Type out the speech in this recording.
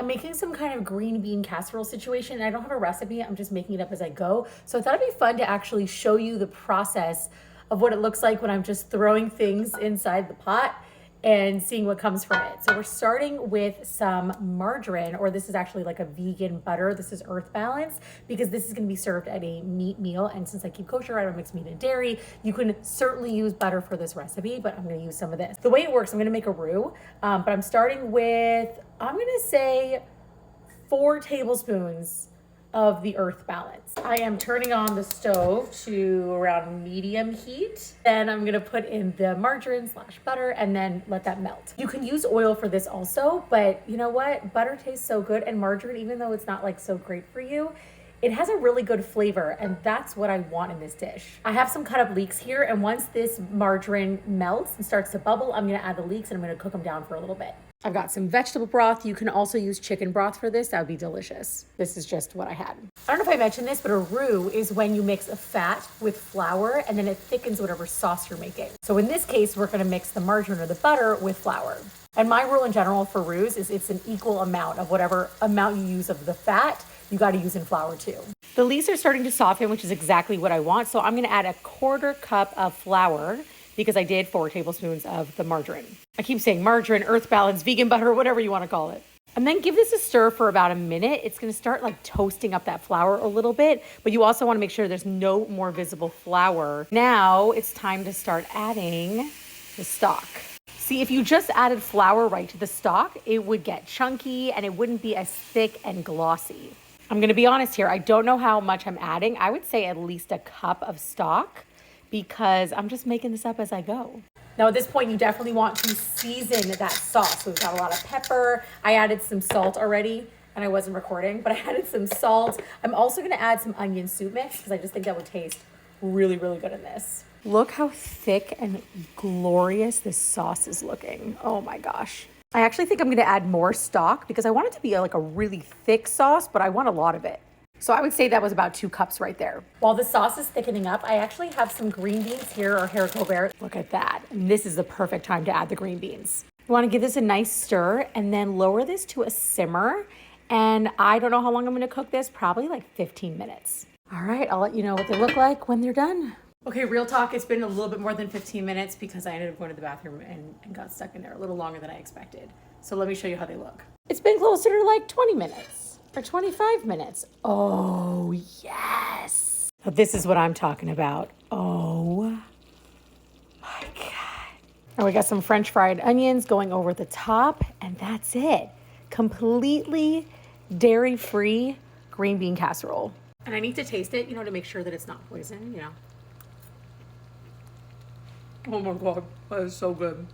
I'm making some kind of green bean casserole situation. I don't have a recipe, I'm just making it up as I go. So I thought it'd be fun to actually show you the process of what it looks like when I'm just throwing things inside the pot and seeing what comes from it. So we're starting with some margarine, or this is actually like a vegan butter. This is Earth Balance because this is gonna be served at a meat meal. And since I keep kosher, I don't mix meat and dairy. You can certainly use butter for this recipe, but I'm gonna use some of this. The way it works, I'm gonna make a roux, but I'm starting with, I'm gonna say 4 tablespoons of the Earth Balance. I am turning on the stove to around medium heat. Then I'm gonna put in the margarine slash butter and then let that melt. You can use oil for this also, but you know what? Butter tastes so good, and margarine, even though it's not like so great for you, it has a really good flavor, and that's what I want in this dish. I have some cut up leeks here, and once this margarine melts and starts to bubble, I'm gonna add the leeks and I'm gonna cook them down for a little bit. I've got some vegetable broth. You can also use chicken broth for this. That would be delicious. This is just what I had. I don't know if I mentioned this, but a roux is when you mix a fat with flour and then it thickens whatever sauce you're making. So in this case, we're gonna mix the margarine or the butter with flour. And my rule in general for roux is it's an equal amount of whatever amount you use of the fat, you gotta use in flour too. The leeks are starting to soften, which is exactly what I want. So I'm gonna add a 1/4 cup of flour because I did 4 tablespoons of the margarine. I keep saying margarine, Earth Balance, vegan butter, whatever you wanna call it. And then give this a stir for about a minute. It's gonna start like toasting up that flour a little bit, but you also wanna make sure there's no more visible flour. Now it's time to start adding the stock. See, if you just added flour right to the stock, it would get chunky and it wouldn't be as thick and glossy. I'm gonna be honest here, I don't know how much I'm adding. I would say at least a cup of stock because I'm just making this up as I go. Now at this point, you definitely want to season that sauce. We've got a lot of pepper. I added some salt already and I wasn't recording, but I added some salt. I'm also gonna add some onion soup mix because I just think that would taste really, really good in this. Look how thick and glorious this sauce is looking. Oh my gosh. I actually think I'm gonna add more stock because I want it to be like a really thick sauce, but I want a lot of it. So I would say that was about 2 cups right there. While the sauce is thickening up, I actually have some green beans here, or haricot vert. Look at that. And this is the perfect time to add the green beans. You wanna give this a nice stir and then lower this to a simmer. And I don't know how long I'm gonna cook this, probably like 15 minutes. All right, I'll let you know what they look like when they're done. Okay, real talk, it's been a little bit more than 15 minutes because I ended up going to the bathroom and got stuck in there a little longer than I expected. So let me show you how they look. It's been closer to like 20 minutes. For 25 minutes. Oh, yes. Now, this is what I'm talking about. Oh my God. And we got some French fried onions going over the top, and that's it. Completely dairy-free green bean casserole. And I need to taste it, to make sure that it's not poison, Oh my God, that is so good.